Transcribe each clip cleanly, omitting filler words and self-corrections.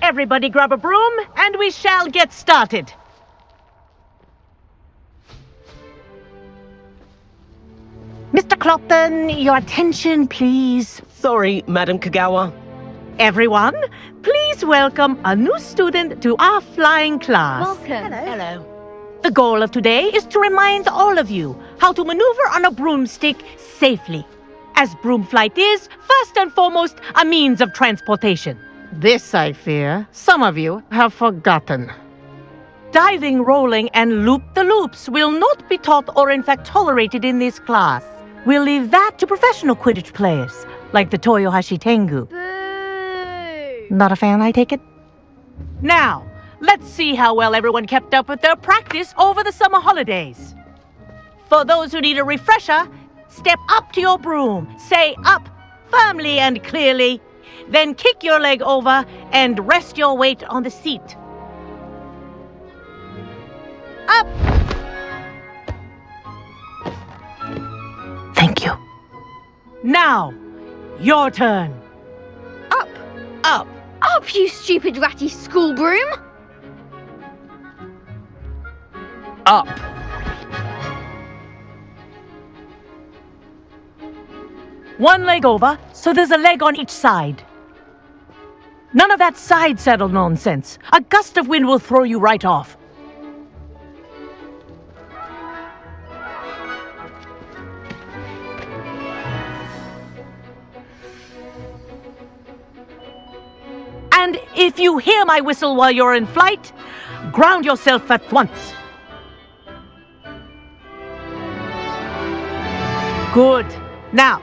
Everybody grab a broom, and we shall get started. Mr. Clopton, your attention, please. Sorry, Madam Kagawa. Everyone, please welcome a new student to our flying class. Welcome. Hello. The goal of today is to remind all of you how to maneuver on a broomstick safely, as broom flight is, first and foremost, a means of transportation. This, I fear, some of you have forgotten. Diving, rolling, and loop-the-loops will not be taught or in fact tolerated in this class. We'll leave that to professional Quidditch players, like the Toyohashi Tengu. Boo! Not a fan, I take it? Now, let's see how well everyone kept up with their practice over the summer holidays. For those who need a refresher, step up to your broom, say up firmly and clearly, then kick your leg over and rest your weight on the seat. Up! Thank you. Now, your turn. Up! Up. Up, you stupid ratty school broom! Up. One leg over, so there's a leg on each side. None of that side saddle nonsense. A gust of wind will throw you right off. And if you hear my whistle while you're in flight, ground yourself at once. Good. Now,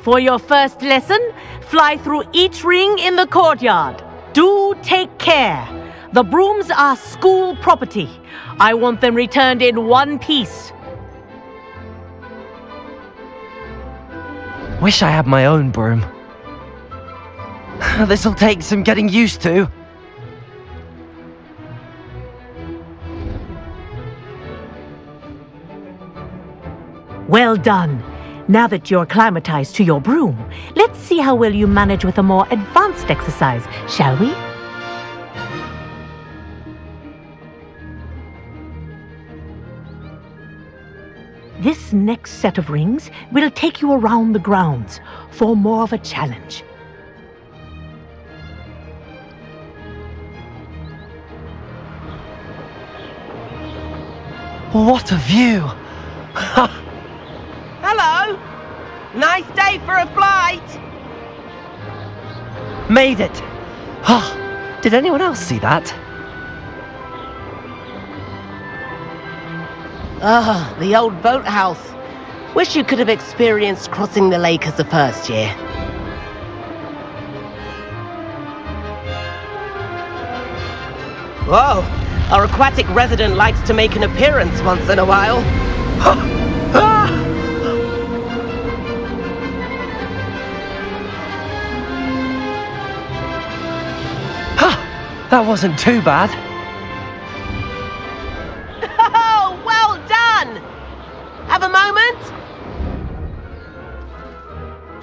for your first lesson, fly through each ring in the courtyard. Do take care. The brooms are school property. I want them returned in one piece. Wish I had my own broom. This'll take some getting used to. Well done. Now that you're acclimatized to your broom, let's see how well you manage with a more advanced exercise, shall we? This next set of rings will take you around the grounds for more of a challenge. What a view! Hello. Nice day for a flight. Made it! Oh, did anyone else see that? Ah, the old boathouse. Wish you could have experienced crossing the lake as a first year. Whoa, our aquatic resident likes to make an appearance once in a while. That wasn't too bad. Oh, well done! Have a moment?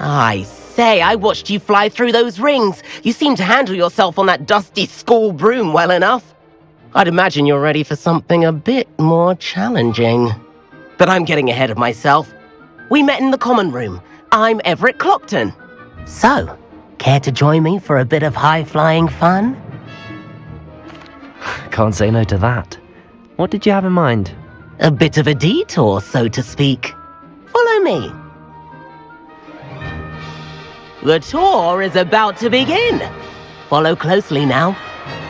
I say, I watched you fly through those rings. You seem to handle yourself on that dusty school broom well enough. I'd imagine you're ready for something a bit more challenging. But I'm getting ahead of myself. We met in the common room. I'm Everett Clopton. So, care to join me for a bit of high-flying fun? Can't say no to that. What did you have in mind? A bit of a detour, so to speak. Follow me. The tour is about to begin. Follow closely now.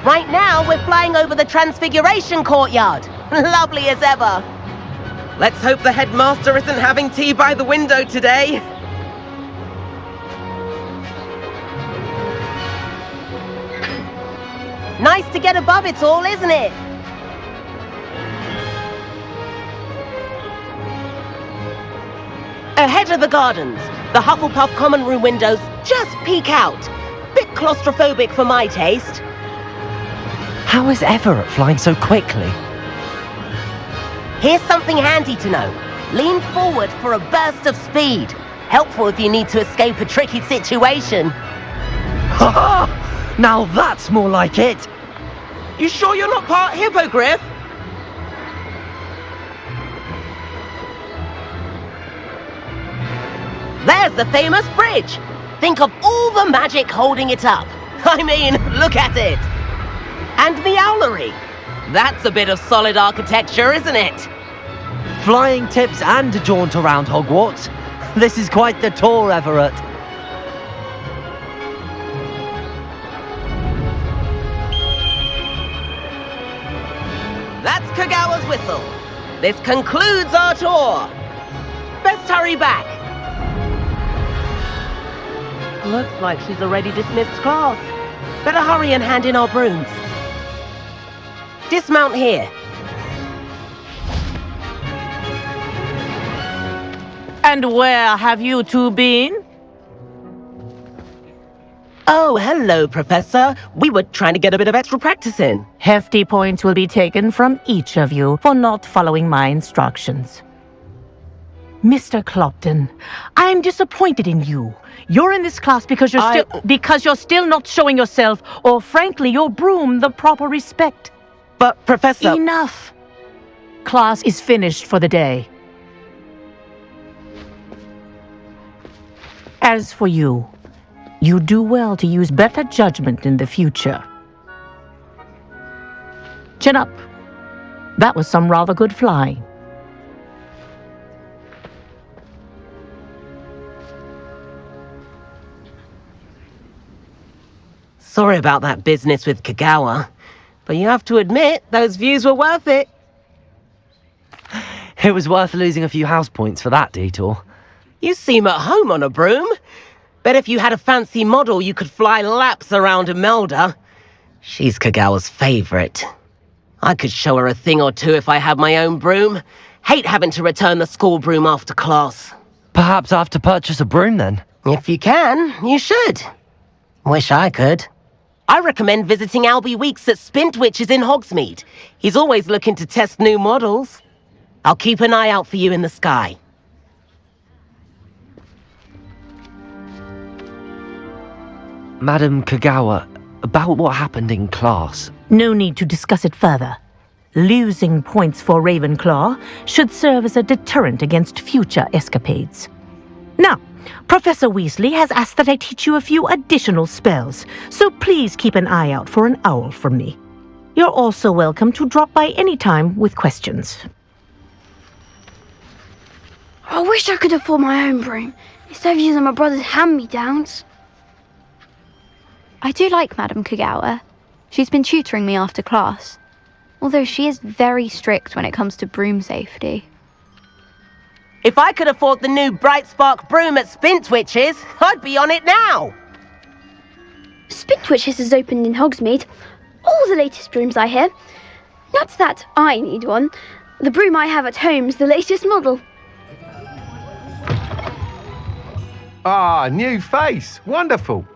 Right now, we're flying over the Transfiguration Courtyard. Lovely as ever. Let's hope the headmaster isn't having tea by the window today. Nice to get above it all, isn't it? Ahead of the gardens, the Hufflepuff common room windows just peek out. Bit claustrophobic for my taste. How is Everett flying so quickly? Here's something handy to know. Lean forward for a burst of speed. Helpful if you need to escape a tricky situation. Now that's more like it! You sure you're not part hippogriff? There's the famous bridge! Think of all the magic holding it up. I mean, look at it! And the owlery. That's a bit of solid architecture, isn't it? Flying tips and a jaunt around Hogwarts. This is quite the tour, Everett. That's Kagawa's whistle. This concludes our tour. Best hurry back. Looks like she's already dismissed class. Better hurry and hand in our brooms. Dismount here. And where have you two been? Oh, hello, Professor. We were trying to get a bit of extra practice in. Hefty points will be taken from each of you for not following my instructions. Mr. Clopton, I am disappointed in you. You're in this class because you're still not showing yourself, or frankly, your broom, the proper respect. But, Professor... Enough. Class is finished for the day. As for you, you do well to use better judgment in the future. Chin up. That was some rather good flying. Sorry about that business with Kagawa, but you have to admit, those views were worth it. It was worth losing a few house points for that detour. You seem at home on a broom. Bet if you had a fancy model, you could fly laps around Imelda. She's Kagawa's favorite. I could show her a thing or two if I had my own broom. Hate having to return the school broom after class. Perhaps I have to purchase a broom then? If you can, you should. Wish I could. I recommend visiting Albie Weeks at Spintwitches in Hogsmeade. He's always looking to test new models. I'll keep an eye out for you in the sky. Madam Kagawa, about what happened in class. No need to discuss it further. Losing points for Ravenclaw should serve as a deterrent against future escapades. Now, Professor Weasley has asked that I teach you a few additional spells, so please keep an eye out for an owl from me. You're also welcome to drop by any time with questions. I wish I could afford my own broom, instead of using my brother's hand-me-downs. I do like Madam Kagawa. She's been tutoring me after class, although she is very strict when it comes to broom safety. If I could afford the new Bright Spark broom at Spintwitches, I'd be on it now. Spintwitches has opened in Hogsmeade. All the latest brooms, I hear. Not that I need one. The broom I have at home's the latest model. Ah, new face. Wonderful.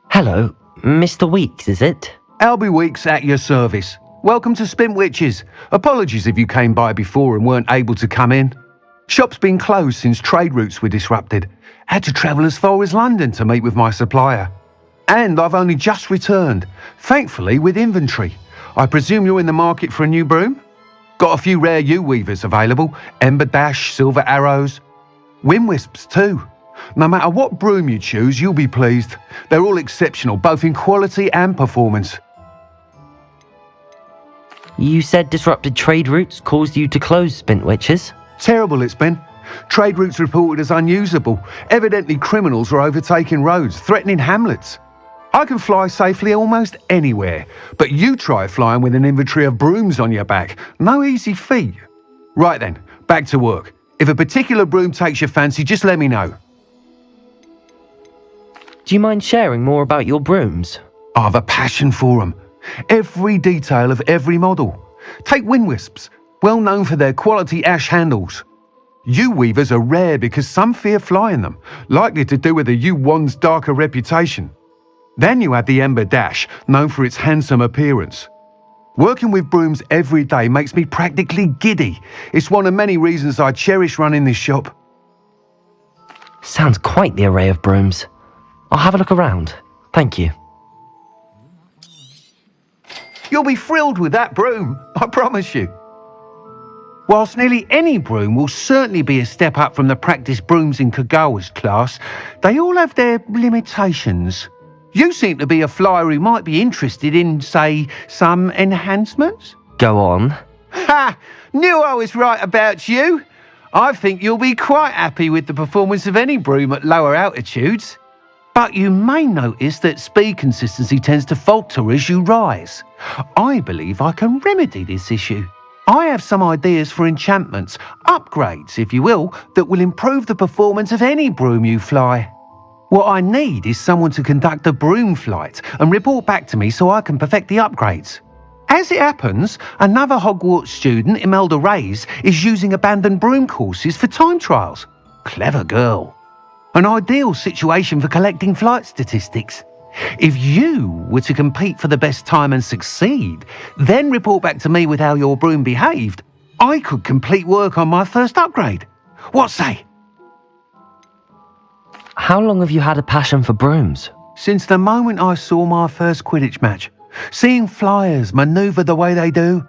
Hello, Mr. Weeks, is it? Albie Weeks at your service. Welcome to Spintwitches. Apologies if you came by before and weren't able to come in. Shop's been closed since trade routes were disrupted. Had to travel as far as London to meet with my supplier. And I've only just returned, thankfully with inventory. I presume you're in the market for a new broom? Got a few rare U-weavers available, Ember Dash, Silver Arrows, Wind Wisps too. No matter what broom you choose, you'll be pleased. They're all exceptional, both in quality and performance. You said disrupted trade routes caused you to close Spintwitches? Terrible it's been. Trade routes reported as unusable. Evidently criminals are overtaking roads, threatening hamlets. I can fly safely almost anywhere, but you try flying with an inventory of brooms on your back. No easy feat. Right then, back to work. If a particular broom takes your fancy, just let me know. Do you mind sharing more about your brooms? I have a passion for them. Every detail of every model. Take Wind Wisps, well known for their quality ash handles. U-weavers are rare because some fear flying them, likely to do with the U-wand's darker reputation. Then you have the Ember Dash, known for its handsome appearance. Working with brooms every day makes me practically giddy. It's one of many reasons I cherish running this shop. Sounds quite the array of brooms. I'll have a look around. Thank you. You'll be thrilled with that broom, I promise you. Whilst nearly any broom will certainly be a step up from the practice brooms in Kagawa's class, they all have their limitations. You seem to be a flyer who might be interested in, say, some enhancements? Go on. Ha! Knew I was right about you. I think you'll be quite happy with the performance of any broom at lower altitudes. But you may notice that speed consistency tends to falter as you rise. I believe I can remedy this issue. I have some ideas for enchantments, upgrades if you will, that will improve the performance of any broom you fly. What I need is someone to conduct a broom flight and report back to me so I can perfect the upgrades. As it happens, another Hogwarts student, Imelda Reyes, is using abandoned broom courses for time trials. Clever girl. An ideal situation for collecting flight statistics. If you were to compete for the best time and succeed, then report back to me with how your broom behaved, I could complete work on my first upgrade. What say? How long have you had a passion for brooms? Since the moment I saw my first Quidditch match. Seeing flyers manoeuvre the way they do.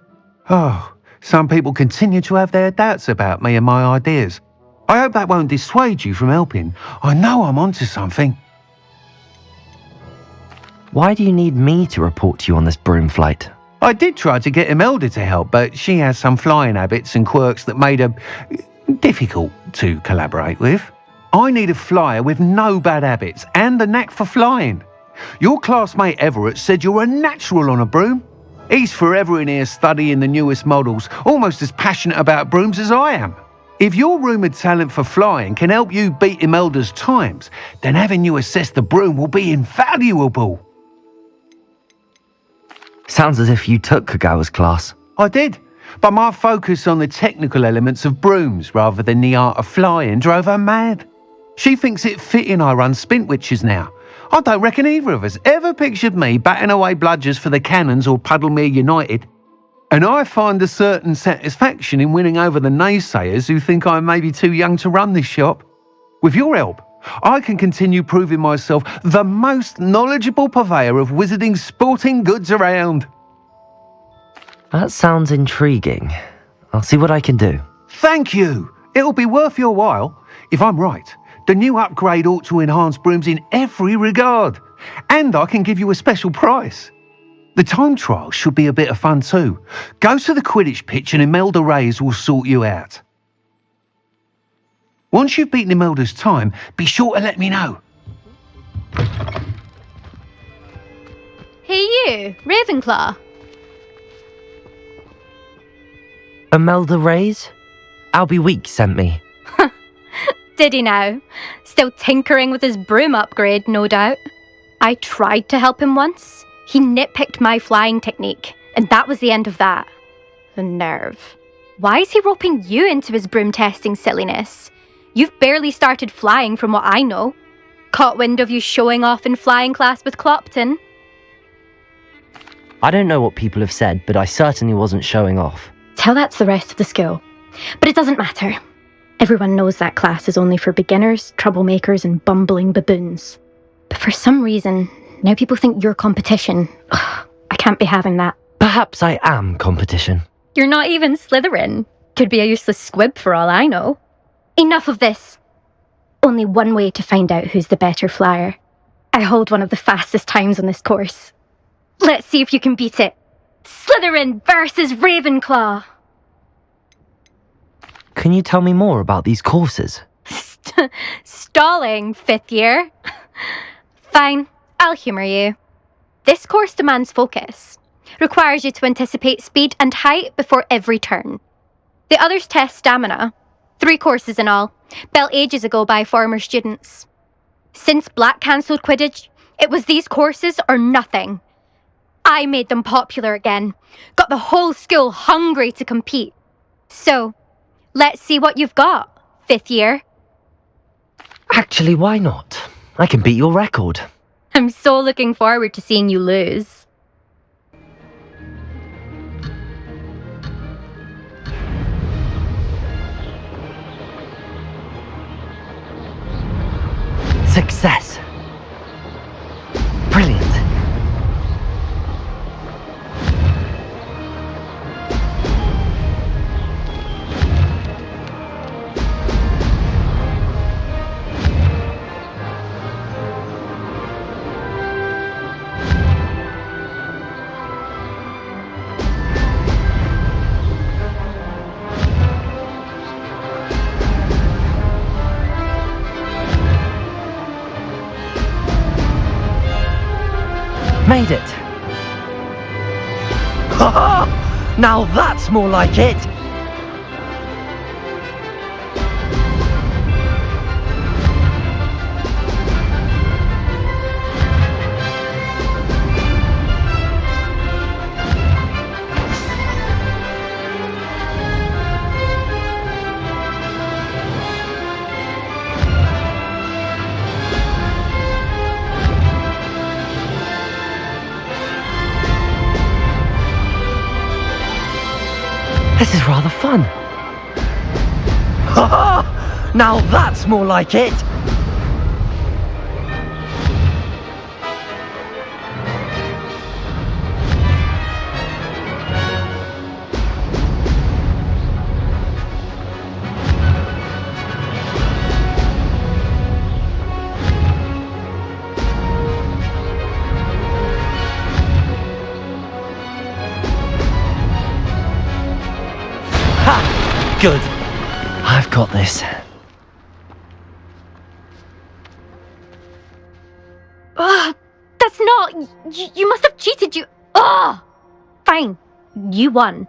Oh, some people continue to have their doubts about me and my ideas. I hope that won't dissuade you from helping. I know I'm onto something. Why do you need me to report to you on this broom flight? I did try to get Imelda to help, but she has some flying habits and quirks that made her difficult to collaborate with. I need a flyer with no bad habits and a knack for flying. Your classmate Everett said you're a natural on a broom. He's forever in here studying the newest models, almost as passionate about brooms as I am. If your rumoured talent for flying can help you beat Imelda's times, then having you assess the broom will be invaluable. Sounds as if you took Kagawa's class. I did, but my focus on the technical elements of brooms rather than the art of flying drove her mad. She thinks it fitting I run Spintwitches now. I don't reckon either of us ever pictured me batting away bludgers for the Cannons or Puddlemere United. And I find a certain satisfaction in winning over the naysayers who think I may be too young to run this shop. With your help, I can continue proving myself the most knowledgeable purveyor of wizarding sporting goods around. That sounds intriguing. I'll see what I can do. Thank you. It'll be worth your while. If I'm right, the new upgrade ought to enhance brooms in every regard. And I can give you a special price. The time trial should be a bit of fun too. Go to the Quidditch pitch and Imelda Reyes will sort you out. Once you've beaten Imelda's time, be sure to let me know. Hey you, Ravenclaw. Imelda Reyes? Albie Week sent me. Did he now? Still tinkering with his broom upgrade, no doubt. I tried to help him once. He nitpicked my flying technique, and that was the end of that. The nerve. Why is he roping you into his broom testing silliness? You've barely started flying from what I know. Caught wind of you showing off in flying class with Clopton. I don't know what people have said, but I certainly wasn't showing off. Tell that to the rest of the school. But it doesn't matter. Everyone knows that class is only for beginners, troublemakers, and bumbling baboons. But for some reason, now people think you're competition. Ugh, I can't be having that. Perhaps I am competition. You're not even Slytherin. Could be a useless squib for all I know. Enough of this. Only one way to find out who's the better flyer. I hold one of the fastest times on this course. Let's see if you can beat it. Slytherin versus Ravenclaw. Can you tell me more about these courses? Stalling, 5th year. Fine, I'll humour you. This course demands focus. Requires you to anticipate speed and height before every turn. The others test stamina. 3 courses in all, built ages ago by former students. Since Black cancelled Quidditch, it was these courses or nothing. I made them popular again, got the whole school hungry to compete. So, let's see what you've got, 5th year. Actually, why not? I can beat your record. I'm so looking forward to seeing you lose. Success. Made it. Ha ha! Now that's more like it. This is rather fun. Ha ha! Now that's more like it. Good. I've got this. That's not... You must have cheated, you... Ugh! Fine. You won.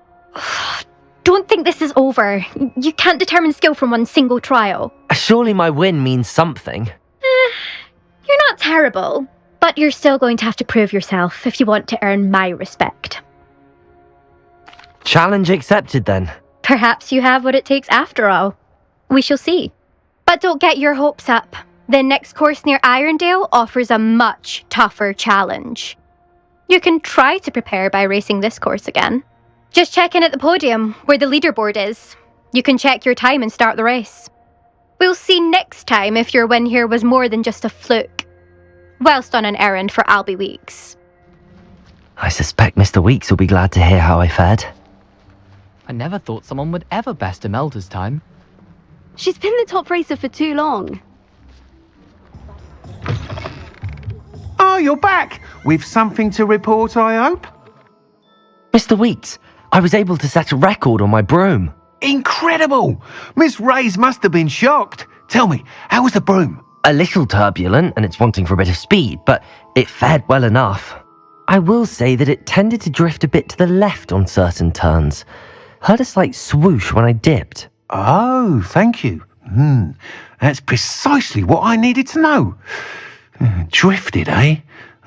Don't think this is over. You can't determine skill from one single trial. Surely my win means something. You're not terrible, but you're still going to have to prove yourself if you want to earn my respect. Challenge accepted then. Perhaps you have what it takes after all. We shall see. But don't get your hopes up. The next course near Irondale offers a much tougher challenge. You can try to prepare by racing this course again. Just check in at the podium, where the leaderboard is. You can check your time and start the race. We'll see next time if your win here was more than just a fluke. Whilst on an errand for Albie Weeks. I suspect Mr. Weeks will be glad to hear how I fared. I never thought someone would ever best Imelda's time. She's been the top racer for too long. Oh, you're back! With something to report, I hope? Mr. Weeks, I was able to set a record on my broom. Incredible! Miss Reyes must have been shocked. Tell me, how was the broom? A little turbulent and it's wanting for a bit of speed, but it fared well enough. I will say that it tended to drift a bit to the left on certain turns. Heard a slight swoosh when I dipped. Oh, thank you. That's precisely what I needed to know. Drifted, eh?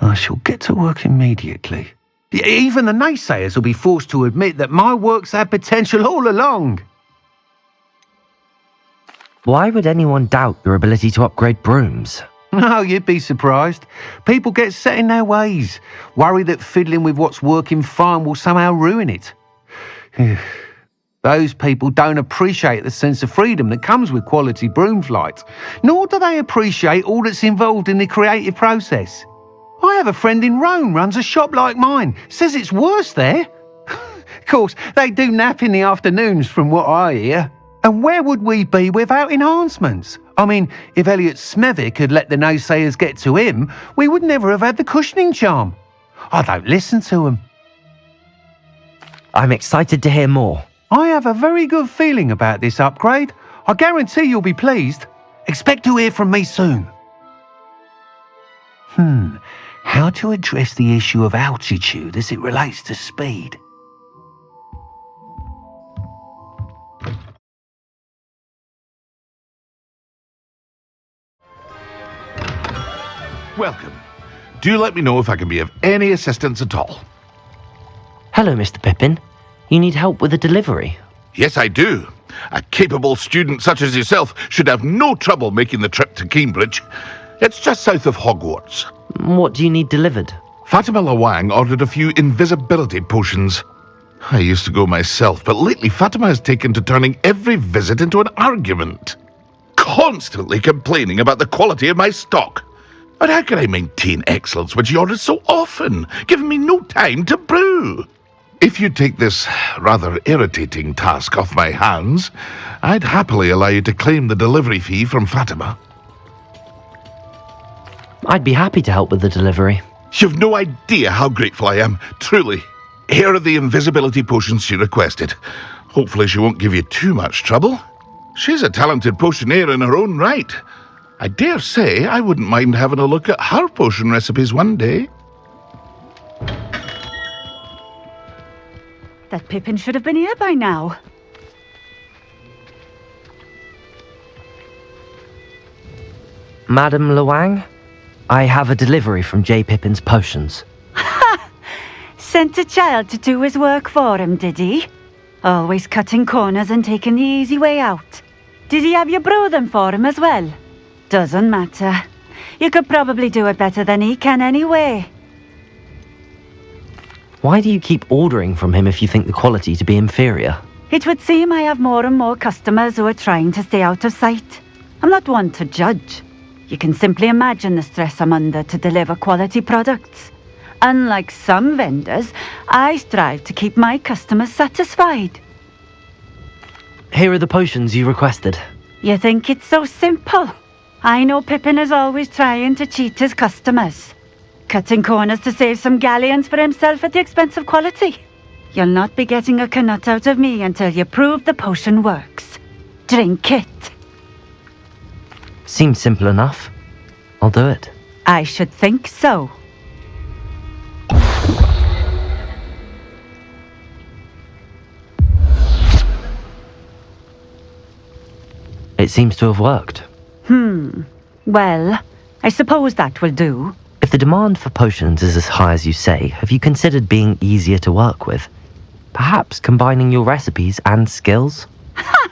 I shall get to work immediately. Even the naysayers will be forced to admit that my work's had potential all along. Why would anyone doubt your ability to upgrade brooms? No, you'd be surprised. People get set in their ways, worry that fiddling with what's working fine will somehow ruin it. Those people don't appreciate the sense of freedom that comes with quality broom flight, nor do they appreciate all that's involved in the creative process. I have a friend in Rome runs a shop like mine, says it's worse there. Of course, they do nap in the afternoons from what I hear. And where would we be without enhancements? I mean, if Elliot Smethwick had let the naysayers get to him, we would never have had the cushioning charm. I don't listen to them. I'm excited to hear more. I have a very good feeling about this upgrade. I guarantee you'll be pleased. Expect to hear from me soon. How to address the issue of altitude as it relates to speed? Welcome. Do let me know if I can be of any assistance at all. Hello, Mr. Pippin. You need help with a delivery? Yes, I do. A capable student such as yourself should have no trouble making the trip to Cambridge. It's just south of Hogwarts. What do you need delivered? Fatima Lawang ordered a few invisibility potions. I used to go myself, but lately Fatima has taken to turning every visit into an argument. Constantly complaining about the quality of my stock. But how can I maintain excellence when she orders so often, giving me no time to brew? If you take this rather irritating task off my hands, I'd happily allow you to claim the delivery fee from Fatima. I'd be happy to help with the delivery. You've no idea how grateful I am, truly. Here are the invisibility potions she requested. Hopefully she won't give you too much trouble. She's a talented potioneer in her own right. I dare say I wouldn't mind having a look at her potion recipes one day. That Pippin should have been here by now. Madam Luang, I have a delivery from J. Pippin's potions. Ha! Sent a child to do his work for him, did he? Always cutting corners and taking the easy way out. Did he have you brew them for him as well? Doesn't matter. You could probably do it better than he can anyway. Why do you keep ordering from him if you think the quality to be inferior? It would seem I have more and more customers who are trying to stay out of sight. I'm not one to judge. You can simply imagine the stress I'm under to deliver quality products. Unlike some vendors, I strive to keep my customers satisfied. Here are the potions you requested. You think it's so simple? I know Pippin is always trying to cheat his customers. Cutting corners to save some galleons for himself at the expense of quality. You'll not be getting a canut out of me until you prove the potion works. Drink it. Seems simple enough. I'll do it. I should think so. It seems to have worked. Well, I suppose that will do. If the demand for potions is as high as you say, have you considered being easier to work with? Perhaps combining your recipes and skills? Ha!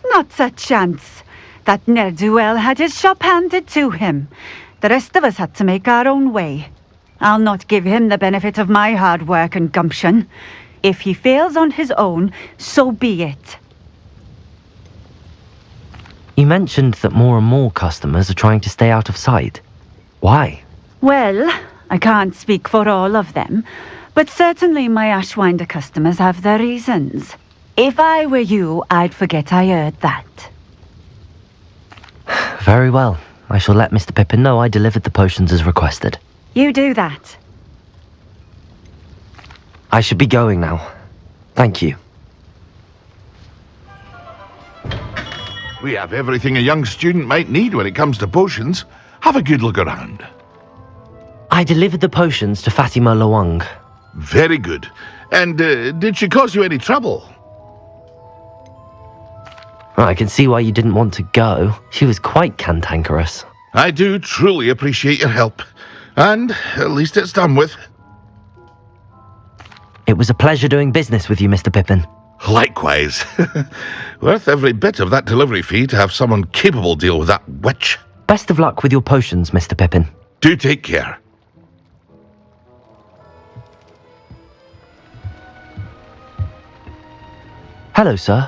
Not a chance. That ne'er-do-well had his shop handed to him. The rest of us had to make our own way. I'll not give him the benefit of my hard work and gumption. If he fails on his own, so be it. You mentioned that more and more customers are trying to stay out of sight. Why? Well, I can't speak for all of them, but certainly my Ashwinder customers have their reasons. If I were you, I'd forget I heard that. Very well. I shall let Mr. Pippin know I delivered the potions as requested. You do that. I should be going now. Thank you. We have everything a young student might need when it comes to potions. Have a good look around. I delivered the potions to Fatima Luang. Very good. And did she cause you any trouble? I can see why you didn't want to go. She was quite cantankerous. I do truly appreciate your help. And at least it's done with. It was a pleasure doing business with you, Mr. Pippin. Likewise. Worth every bit of that delivery fee to have someone capable deal with that witch. Best of luck with your potions, Mr. Pippin. Do take care. Hello, sir.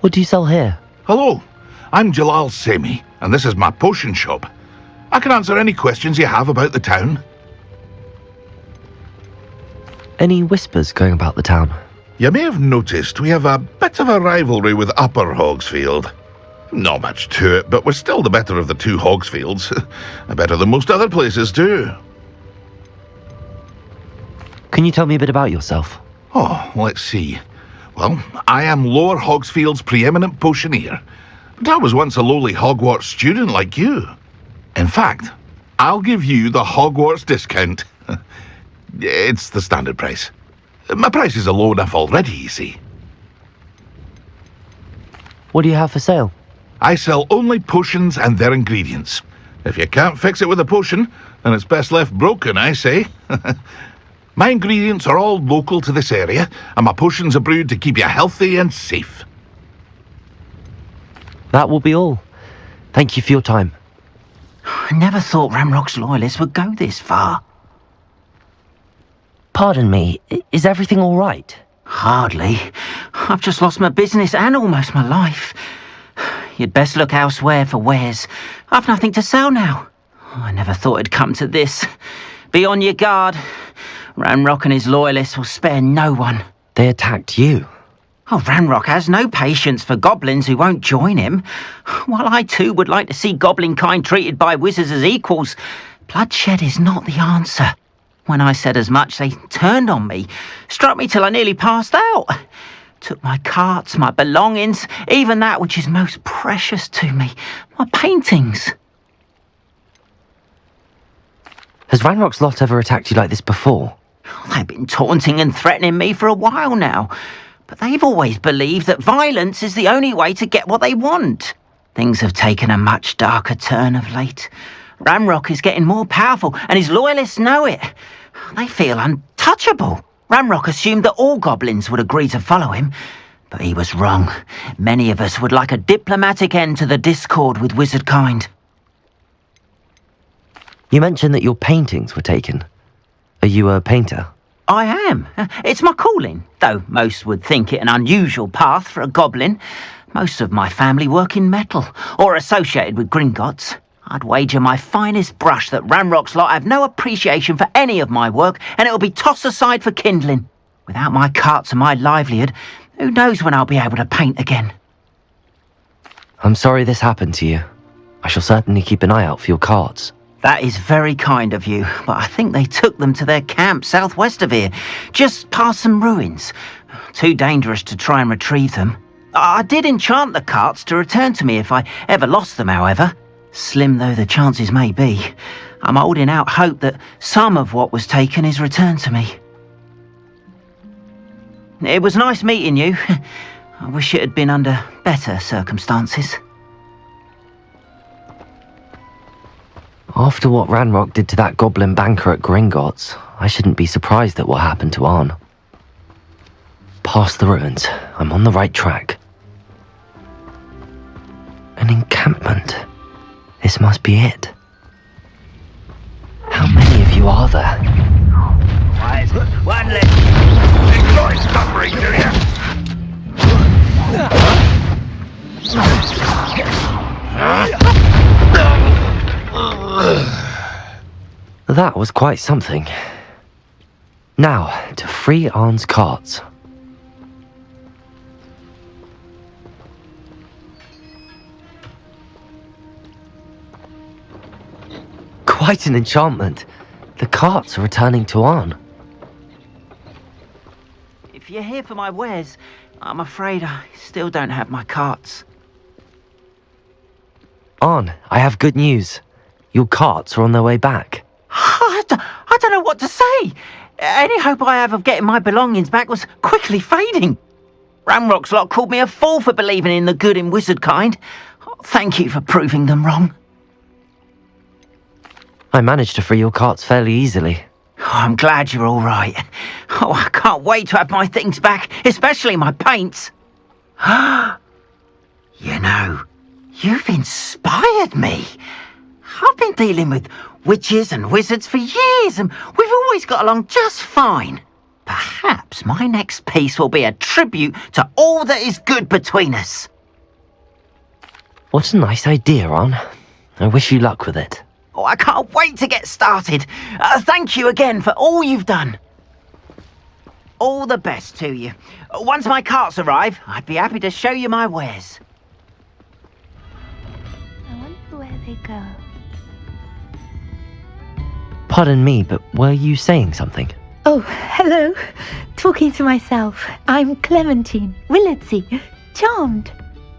What do you sell here? Hello, I'm Jalal Semi, and this is my potion shop. I can answer any questions you have about the town. Any whispers going about the town? You may have noticed we have a bit of a rivalry with Upper Hogsfield. Not much to it, but we're still the better of the two Hogsfields. Better than most other places, too. Can you tell me a bit about yourself? Oh, let's see. Well, I am Lower Hogsfield's preeminent potioneer, but I was once a lowly Hogwarts student like you. In fact, I'll give you the Hogwarts discount. It's the standard price. My prices are low enough already, you see. What do you have for sale? I sell only potions and their ingredients. If you can't fix it with a potion, then it's best left broken, I say. My ingredients are all local to this area, and my potions are brewed to keep you healthy and safe. That will be all. Thank you for your time. I never thought Ramrock's loyalists would go this far. Pardon me, is everything all right? Hardly. I've just lost my business and almost my life. You'd best look elsewhere for wares. I've nothing to sell now. I never thought it'd come to this. Be on your guard. Ranrock and his loyalists will spare no one. They attacked you. Oh, Ranrock has no patience for goblins who won't join him. While I too would like to see goblin kind treated by wizards as equals, bloodshed is not the answer. When I said as much, they turned on me, struck me till I nearly passed out. Took my carts, my belongings, even that which is most precious to me, my paintings. Has Ranrock's lot ever attacked you like this before? They've been taunting and threatening me for a while now, but they've always believed that violence is the only way to get what they want. Things have taken a much darker turn of late. Ramrock is getting more powerful, and his loyalists know it. They feel untouchable. Ramrock assumed that all goblins would agree to follow him, but he was wrong. Many of us would like a diplomatic end to the discord with wizard kind. You mentioned that your paintings were taken. Are you a painter? I am. It's my calling, though most would think it an unusual path for a goblin. Most of my family work in metal, or associated with Gringotts. I'd wager my finest brush that Ramrock's lot have no appreciation for any of my work, and it'll be tossed aside for kindling. Without my carts and my livelihood, who knows when I'll be able to paint again. I'm sorry this happened to you. I shall certainly keep an eye out for your cards. That is very kind of you, but I think they took them to their camp southwest of here, just past some ruins. Too dangerous to try and retrieve them. I did enchant the carts to return to me if I ever lost them, however. Slim though the chances may be, I'm holding out hope that some of what was taken is returned to me. It was nice meeting you. I wish it had been under better circumstances. After what Ranrock did to that goblin banker at Gringotts, I shouldn't be surprised at what happened to Arn. Past the ruins, I'm on the right track. An encampment. This must be it. How many of you are there? One left. Enjoy suffering, do you? That was quite something. Now, to free Arn's carts. Quite an enchantment. The carts are returning to Arn. If you're here for my wares, I'm afraid I still don't have my carts. Arn, I have good news. Your carts are on their way back. I don't know what to say. Any hope I have of getting my belongings back was quickly fading. Ramrock's lot called me a fool for believing in the good in wizard kind. Thank you for proving them wrong. I managed to free your carts fairly easily. I'm glad you're all right. I can't wait to have my things back, especially my paints. You know, you've inspired me. I've been dealing with witches and wizards for years, and we've always got along just fine. Perhaps my next piece will be a tribute to all that is good between us. What a nice idea, Arn. I wish you luck with it. Oh, I can't wait to get started. Thank you again for all you've done. All the best to you. Once my carts arrive, I'd be happy to show you my wares. I wonder where they go. Pardon me, but were you saying something? Oh, hello. Talking to myself. I'm Clementine Willardsey. Charmed.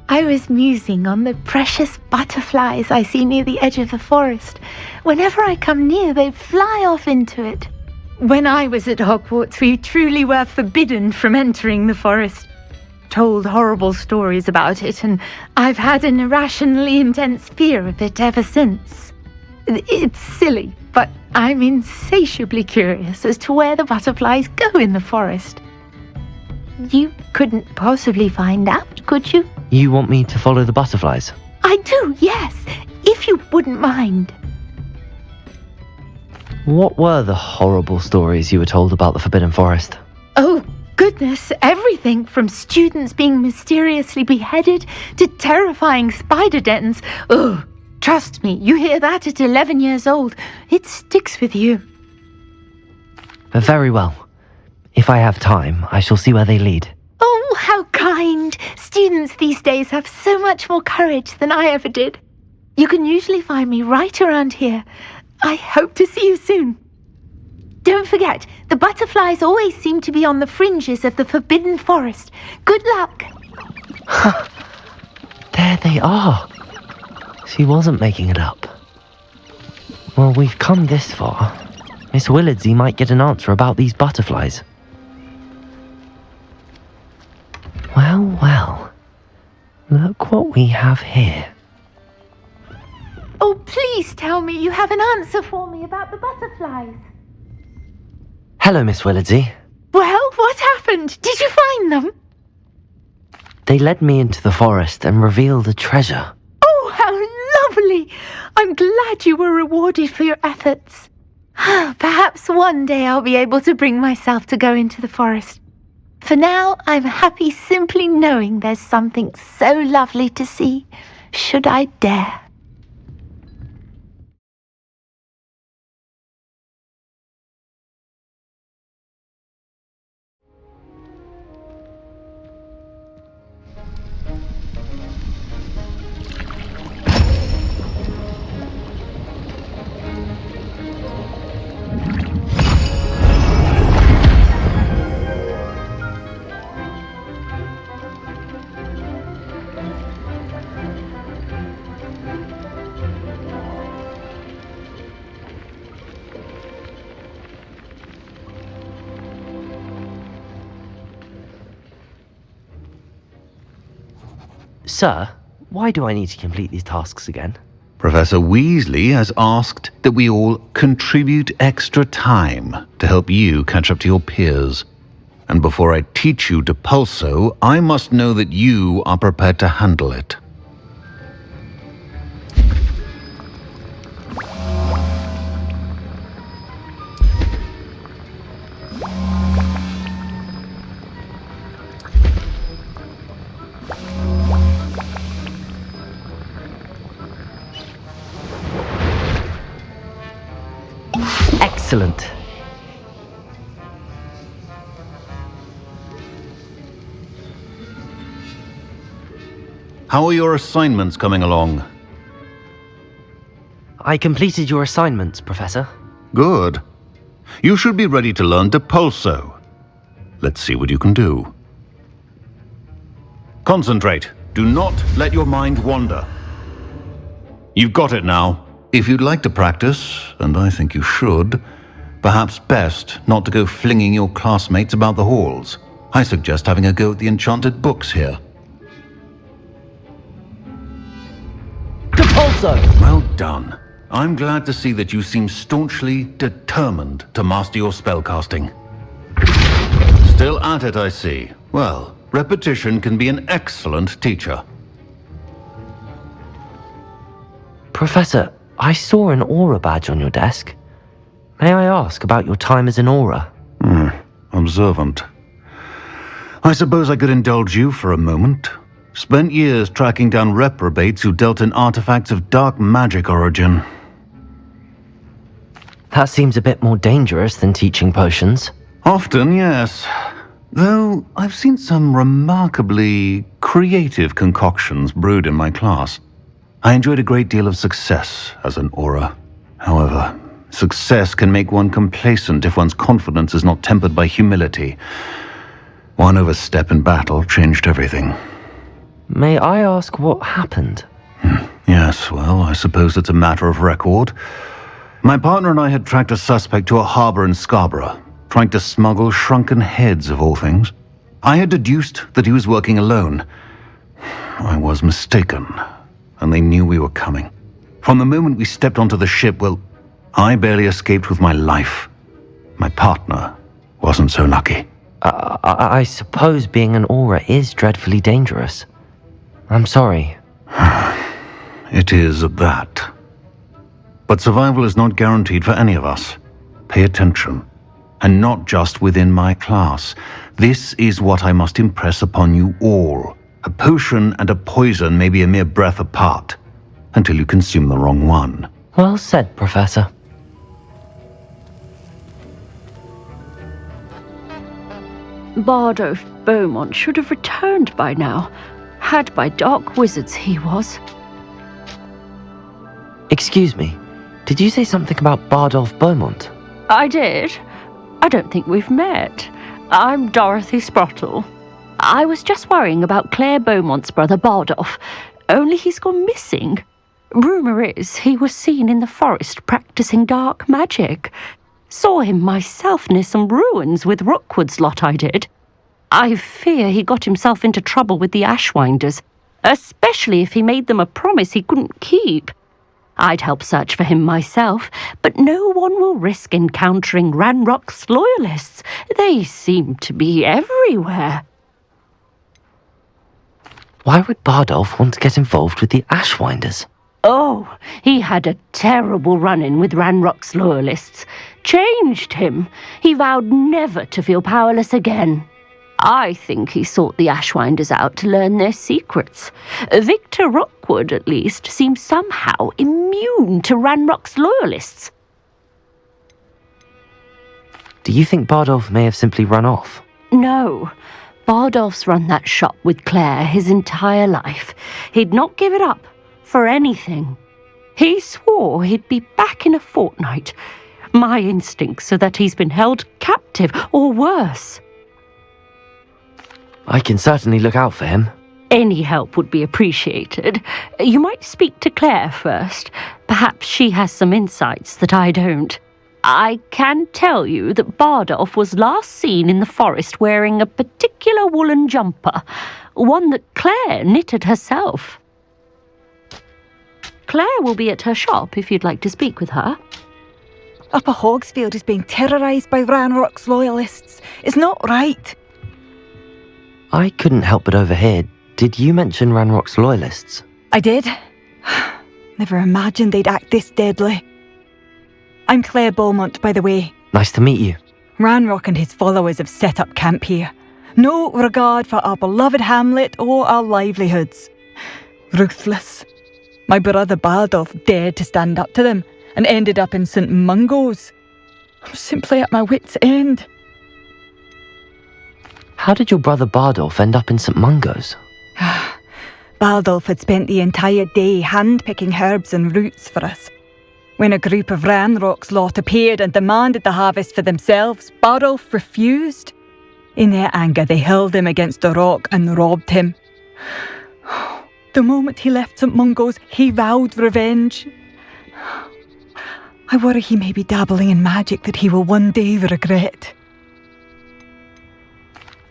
I was musing on the precious butterflies I see near the edge of the forest. Whenever I come near, they fly off into it. When I was at Hogwarts, we truly were forbidden from entering the forest. Told horrible stories about it, and I've had an irrationally intense fear of it ever since. It's silly, but I'm insatiably curious as to where the butterflies go in the forest. You couldn't possibly find out, could you? You want me to follow the butterflies? I do, yes, if you wouldn't mind. What were the horrible stories you were told about the Forbidden Forest? Oh, goodness, everything from students being mysteriously beheaded to terrifying spider dens. Oh, trust me, you hear that at 11 years old. It sticks with you. Very well. If I have time, I shall see where they lead. Oh, how kind. Students these days have so much more courage than I ever did. You can usually find me right around here. I hope to see you soon. Don't forget, the butterflies always seem to be on the fringes of the Forbidden Forest. Good luck. There they are. She wasn't making it up. Well, we've come this far. Miss Willardsey might get an answer about these butterflies. Well, well. Look what we have here. Oh, please tell me you have an answer for me about the butterflies. Hello, Miss Willardsey. Well, what happened? Did you find them? They led me into the forest and revealed a treasure. Oh, how lovely! I'm glad you were rewarded for your efforts. Perhaps one day I'll be able to bring myself to go into the forest. For now, I'm happy simply knowing there's something so lovely to see, should I dare. Sir, why do I need to complete these tasks again? Professor Weasley has asked that we all contribute extra time to help you catch up to your peers. And before I teach you Depulso, I must know that you are prepared to handle it. Excellent. How are your assignments coming along? I completed your assignments, Professor. Good. You should be ready to learn Depulso. Let's see what you can do. Concentrate. Do not let your mind wander. You've got it now. If you'd like to practice, and I think you should, perhaps best not to go flinging your classmates about the halls. I suggest having a go at the enchanted books here. Depulso! Well done. I'm glad to see that you seem staunchly determined to master your spellcasting. Still at it, I see. Well, repetition can be an excellent teacher. Professor, I saw an aura badge on your desk. May I ask about your time as an aura? Observant. I suppose I could indulge you for a moment. Spent years tracking down reprobates who dealt in artifacts of dark magic origin. That seems a bit more dangerous than teaching potions. Often, yes. Though I've seen some remarkably creative concoctions brewed in my class. I enjoyed a great deal of success as an aura. However, success can make one complacent if one's confidence is not tempered by humility. One overstep in battle changed everything. May I ask what happened? Yes, well, I suppose it's a matter of record. My partner and I had tracked a suspect to a harbor in Scarborough, trying to smuggle shrunken heads of all things. I had deduced that he was working alone. I was mistaken, and they knew we were coming. From the moment we stepped onto the ship, well, I barely escaped with my life. My partner wasn't so lucky. I suppose being an aura is dreadfully dangerous. I'm sorry. It is at that. But survival is not guaranteed for any of us. Pay attention. And not just within my class. This is what I must impress upon you all. A potion and a poison may be a mere breath apart, until you consume the wrong one. Well said, Professor. Bardolph Beaumont should have returned by now. Had by dark wizards he was. Excuse me, did you say something about Bardolph Beaumont? I did. I don't think we've met. I'm Dorothy Sprottle. I was just worrying about Claire Beaumont's brother Bardolph, only he's gone missing. Rumour is he was seen in the forest practicing dark magic. Saw him myself near some ruins with Rookwood's lot, I did. I fear he got himself into trouble with the Ashwinders, especially if he made them a promise he couldn't keep. I'd help search for him myself, but no one will risk encountering Ranrock's loyalists. They seem to be everywhere. Why would Bardolph want to get involved with the Ashwinders? Oh, he had a terrible run-in with Ranrock's loyalists. Changed him. He vowed never to feel powerless again. I think he sought the Ashwinders out to learn their secrets. Victor Rookwood, at least, seems somehow immune to Ranrock's loyalists. Do you think Bardolph may have simply run off? No. Bardolph's run that shop with Claire his entire life. He'd not give it up for anything. He swore he'd be back in a fortnight. My instincts are that he's been held captive, or worse. I can certainly look out for him. Any help would be appreciated. You might speak to Claire first. Perhaps she has some insights that I don't. I can tell you that Bardolph was last seen in the forest wearing a particular woolen jumper, one that Claire knitted herself. Claire will be at her shop if you'd like to speak with her. Upper Hogsfield is being terrorised by Ranrock's loyalists. It's not right. I couldn't help but overhear. Did you mention Ranrock's loyalists? I did. Never imagined they'd act this deadly. I'm Claire Beaumont, by the way. Nice to meet you. Ranrock and his followers have set up camp here. No regard for our beloved hamlet or our livelihoods. Ruthless. My brother Bardolph dared to stand up to them and ended up in St. Mungo's. I'm simply at my wit's end. How did your brother Bardolph end up in St. Mungo's? Bardolph had spent the entire day hand-picking herbs and roots for us. When a group of Ranrock's lot appeared and demanded the harvest for themselves, Bardolph refused. In their anger, they hurled him against a rock and robbed him. The moment he left St. Mungo's, he vowed revenge. I worry he may be dabbling in magic that he will one day regret.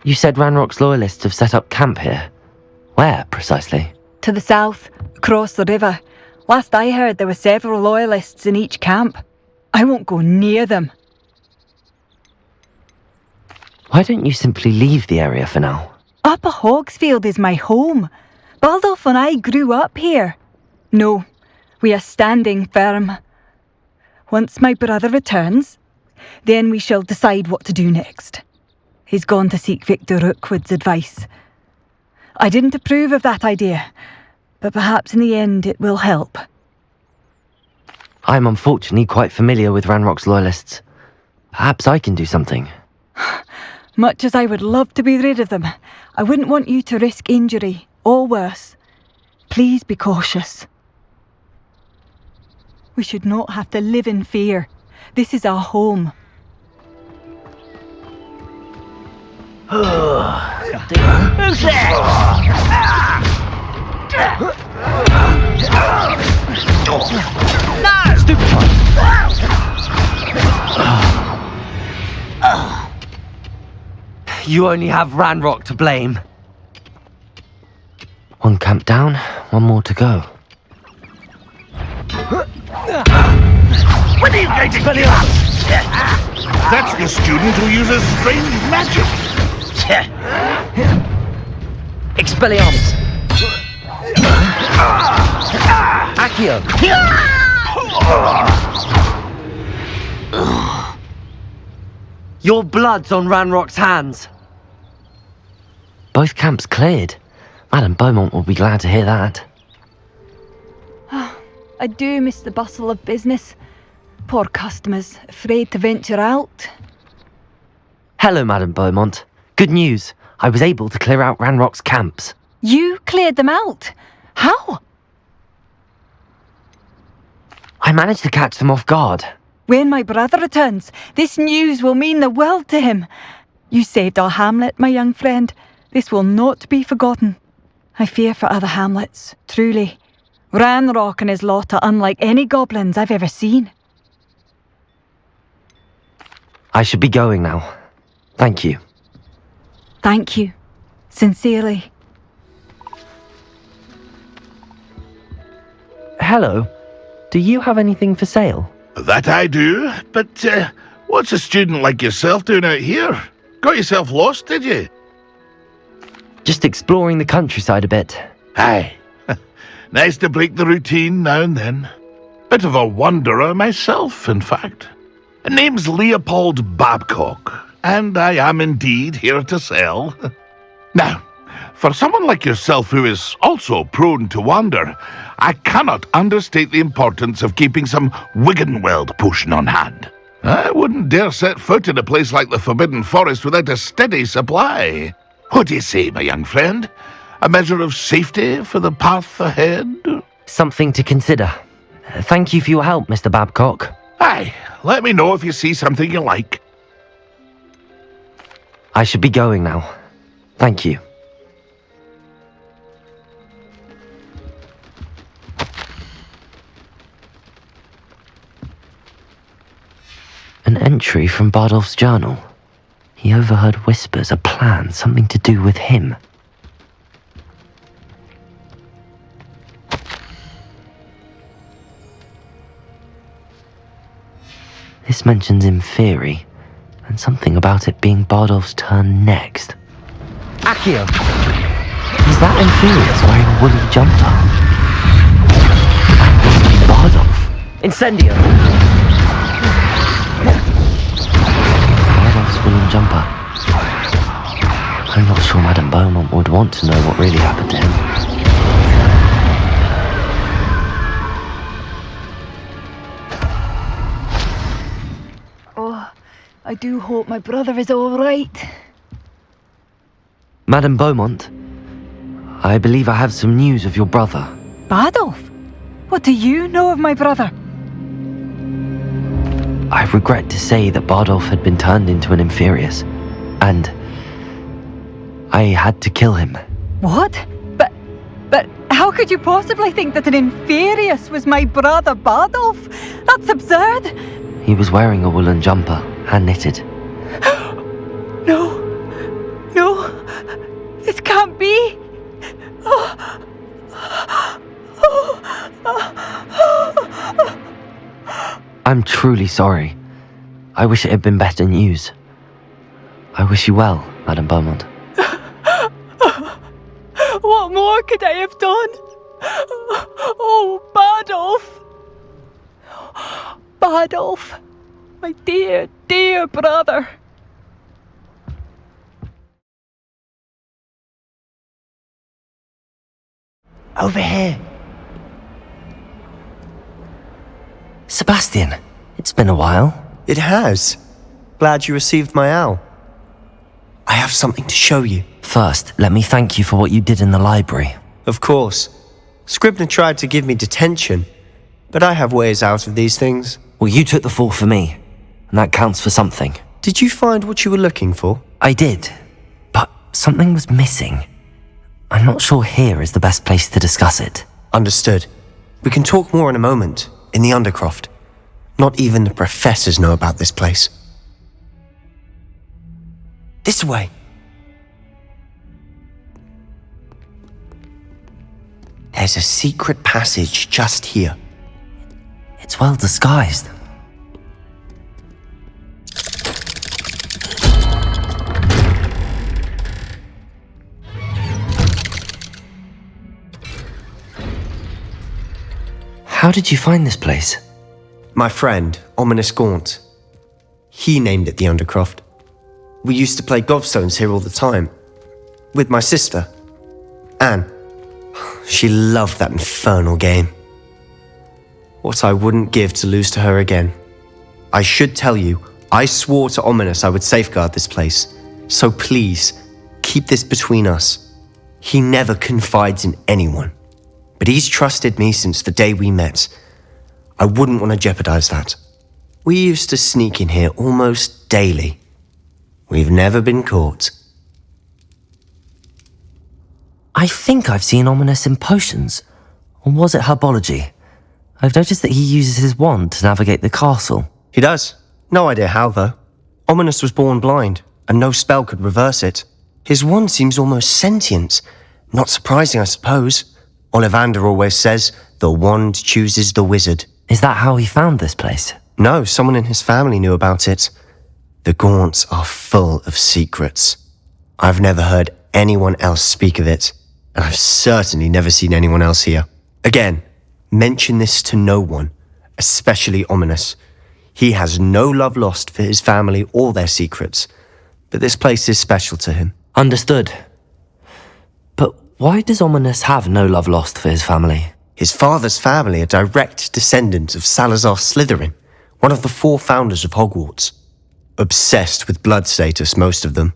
You said Ranrock's loyalists have set up camp here. Where, precisely? To the south, across the river. Last I heard, there were several loyalists in each camp. I won't go near them. Why don't you simply leave the area for now? Upper Hogsfield is my home. Bardolph and I grew up here. No, we are standing firm. Once my brother returns, then we shall decide what to do next. He's gone to seek Victor Rookwood's advice. I didn't approve of that idea, but perhaps in the end it will help. I'm unfortunately quite familiar with Ranrock's loyalists. Perhaps I can do something. Much as I would love to be rid of them, I wouldn't want you to risk injury, or worse. Please be cautious. We should not have to live in fear. This is our home. You only have Ranrock to blame. One camp down, one more to go. When are you going to give up? That's the student who uses strange magic. Expelliarmus! Accio! Your blood's on Ranrock's hands. Both camps cleared. Madame Beaumont will be glad to hear that. I do miss the bustle of business. Poor customers, afraid to venture out. Hello, Madame Beaumont. Good news. I was able to clear out Ranrock's camps. You cleared them out? How? I managed to catch them off guard. When my brother returns, this news will mean the world to him. You saved our hamlet, my young friend. This will not be forgotten. I fear for other hamlets, truly. Ranrock and his lot are unlike any goblins I've ever seen. I should be going now. Thank you. Thank you. Sincerely. Hello. Do you have anything for sale? That I do, but what's a student like yourself doing out here? Got yourself lost, did you? Just exploring the countryside a bit. Aye. Nice to break the routine now and then. Bit of a wanderer myself, in fact. Name's Leopold Babcock, and I am indeed here to sell. Now, for someone like yourself who is also prone to wander, I cannot understate the importance of keeping some Wiggenweld potion on hand. I wouldn't dare set foot in a place like the Forbidden Forest without a steady supply. What do you say, my young friend? A measure of safety for the path ahead? Something to consider. Thank you for your help, Mr. Babcock. Aye, let me know if you see something you like. I should be going now. Thank you. An entry from Bardolph's journal. He overheard whispers, a plan, something to do with him. This mentions Inferi, and something about it being Bardolph's turn next. Accio! Is that Inferius wearing a woolly jumper? That must be Bardolph. Incendio! Bardolph's woolen jumper. I'm not sure Madame Beaumont would want to know what really happened to him. I do hope my brother is all right. Madame Beaumont, I believe I have some news of your brother. Bardolph? What do you know of my brother? I regret to say that Bardolph had been turned into an Inferius, and I had to kill him. What? But how could you possibly think that an Inferius was my brother Bardolph? That's absurd. He was wearing a woolen jumper, hand-knitted. No, this can't be. I'm truly sorry. I wish it had been better news. I wish you well, Madame Beaumont. What more could I have done? Oh, Bardolph! Bardolph, my dear, dear brother. Over here. Sebastian, it's been a while. It has. Glad you received my owl. I have something to show you. First, let me thank you for what you did in the library. Of course. Scribner tried to give me detention, but I have ways out of these things. Well, you took the fall for me, and that counts for something. Did you find what you were looking for? I did, but something was missing. I'm not sure here is the best place to discuss it. Understood. We can talk more in a moment, in the Undercroft. Not even the professors know about this place. This way. There's a secret passage just here. It's well disguised. How did you find this place? My friend, Ominous Gaunt. He named it the Undercroft. We used to play gobstones here all the time. With my sister, Anne. She loved that infernal game. What I wouldn't give to lose to her again. I should tell you, I swore to Ominous I would safeguard this place. So please, keep this between us. He never confides in anyone. But he's trusted me since the day we met. I wouldn't want to jeopardize that. We used to sneak in here almost daily. We've never been caught. I think I've seen Ominous in potions. Or was it herbology? I've noticed that he uses his wand to navigate the castle. He does. No idea how, though. Ominous was born blind, and no spell could reverse it. His wand seems almost sentient. Not surprising, I suppose. Ollivander always says, the wand chooses the wizard. Is that how he found this place? No, someone in his family knew about it. The Gaunts are full of secrets. I've never heard anyone else speak of it, and I've certainly never seen anyone else here. Again, mention this to no one, especially Ominous. He has no love lost for his family or their secrets, but this place is special to him. Understood. But why does Ominous have no love lost for his family? His father's family are direct descendants of Salazar Slytherin, one of the 4 founders of Hogwarts. Obsessed with blood status, most of them.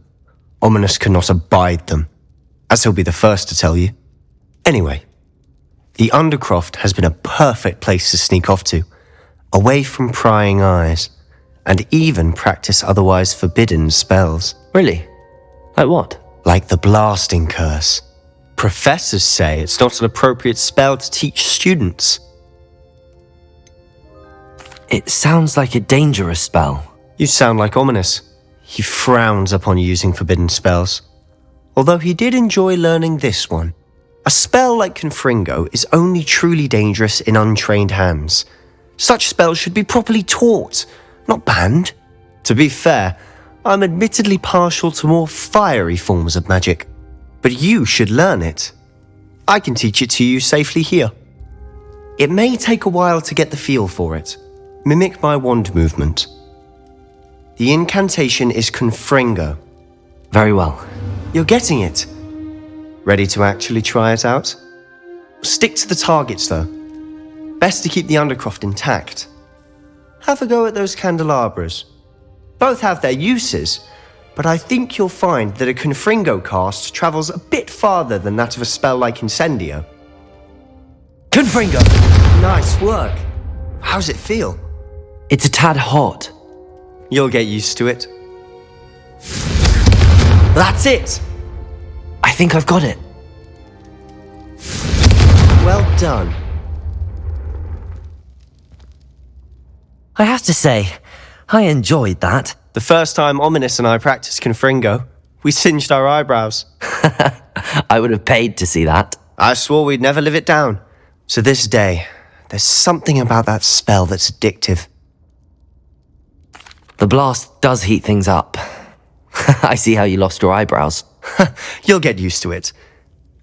Ominous cannot abide them, as he'll be the first to tell you. Anyway, the Undercroft has been a perfect place to sneak off to, away from prying eyes, and even practice otherwise forbidden spells. Really? Like what? Like the blasting curse. Professors say it's not an appropriate spell to teach students. It sounds like a dangerous spell. You sound like Ominous. He frowns upon using forbidden spells. Although he did enjoy learning this one. A spell like Confringo is only truly dangerous in untrained hands. Such spells should be properly taught, not banned. To be fair, I'm admittedly partial to more fiery forms of magic. But you should learn it. I can teach it to you safely here. It may take a while to get the feel for it. Mimic my wand movement. The incantation is Confringo. Very well. You're getting it. Ready to actually try it out? Stick to the targets, though. Best to keep the Undercroft intact. Have a go at those candelabras. Both have their uses, but I think you'll find that a Confringo cast travels a bit farther than that of a spell like Incendio. Confringo! Nice work. How's it feel? It's a tad hot. You'll get used to it. That's it! I think I've got it. Well done. I have to say, I enjoyed that. The first time Ominous and I practiced Confringo, we singed our eyebrows. I would have paid to see that. I swore we'd never live it down. To this day, there's something about that spell that's addictive. The blast does heat things up. I see how you lost your eyebrows. You'll get used to it.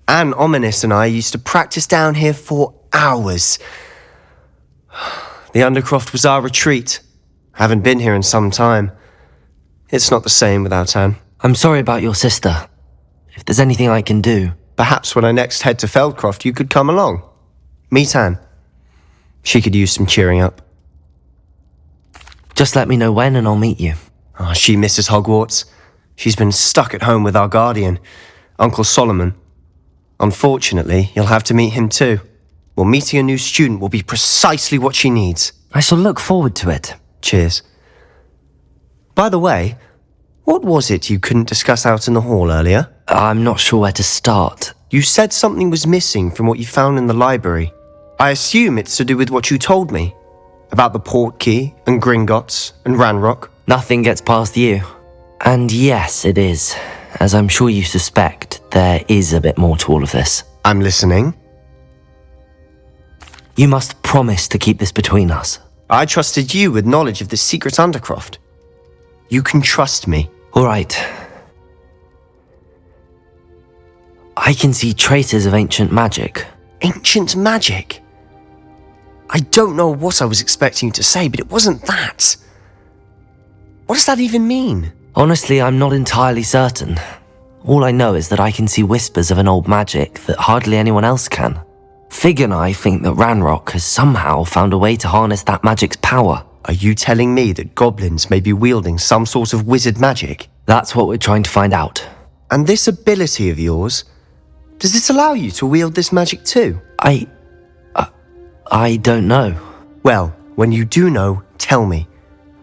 Anne, Ominous and I used to practice down here for hours. The Undercroft was our retreat. Haven't been here in some time. It's not the same without Anne. I'm sorry about your sister. If there's anything I can do... Perhaps when I next head to Feldcroft, you could come along. Meet Anne. She could use some cheering up. Just let me know when and I'll meet you. Oh, she misses Hogwarts. She's been stuck at home with our guardian, Uncle Solomon. Unfortunately, you'll have to meet him too. Well, meeting a new student will be precisely what she needs. I shall look forward to it. Cheers. By the way, what was it you couldn't discuss out in the hall earlier? I'm not sure where to start. You said something was missing from what you found in the library. I assume it's to do with what you told me. About the Portkey and Gringotts and Ranrock. Nothing gets past you. And yes, it is. As I'm sure you suspect, there is a bit more to all of this. I'm listening. You must promise to keep this between us. I trusted you with knowledge of the secret Undercroft. You can trust me. All right. I can see traces of ancient magic. Ancient magic? I don't know what I was expecting you to say, but it wasn't that. What does that even mean? Honestly, I'm not entirely certain. All I know is that I can see whispers of an old magic that hardly anyone else can. Fig and I think that Ranrock has somehow found a way to harness that magic's power. Are you telling me that goblins may be wielding some sort of wizard magic? That's what we're trying to find out. And this ability of yours, does it allow you to wield this magic too? I don't know. Well, when you do know, tell me.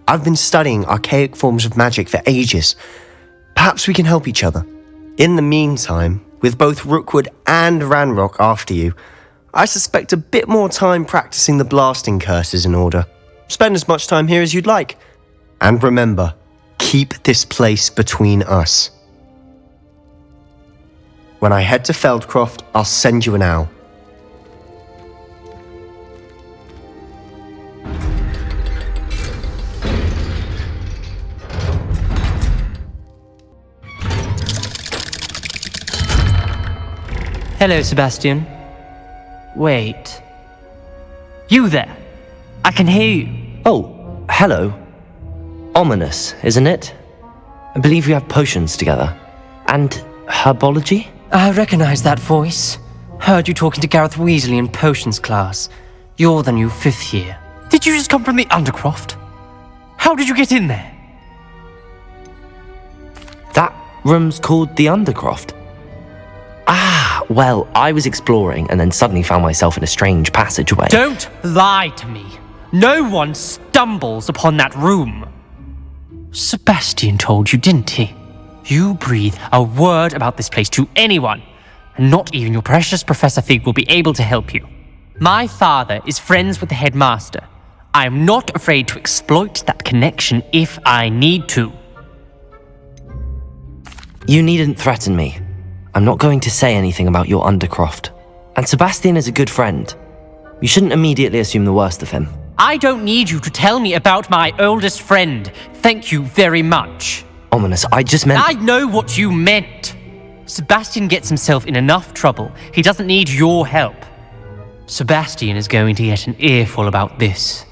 I've been studying archaic forms of magic for ages. Perhaps we can help each other. In the meantime, with both Rookwood and Ranrock after you, I suspect a bit more time practicing the blasting curse is in order. Spend as much time here as you'd like. And remember, Keep this place between us. When I head to Feldcroft, I'll send you an owl. Hello, Sebastian. Wait. You there? I can hear you. Oh, hello. Ominous, isn't it? I believe we have potions together. And herbology? I recognize that voice. Heard you talking to Gareth Weasley in potions class. You're the new 5th year. Did you just come from the Undercroft? How did you get in there? That room's called the Undercroft. Ah, well, I was exploring and then suddenly found myself in a strange passageway. Don't lie to me. No one stumbles upon that room. Sebastian told you, didn't he? You breathe a word about this place to anyone, and not even your precious Professor Fig will be able to help you. My father is friends with the headmaster. I am not afraid to exploit that connection if I need to. You needn't threaten me. I'm not going to say anything about your Undercroft. And Sebastian is a good friend. You shouldn't immediately assume the worst of him. I don't need you to tell me about my oldest friend. Thank you very much. Ominous, I just meant... I know what you meant. Sebastian gets himself in enough trouble. He doesn't need your help. Sebastian is going to get an earful about this.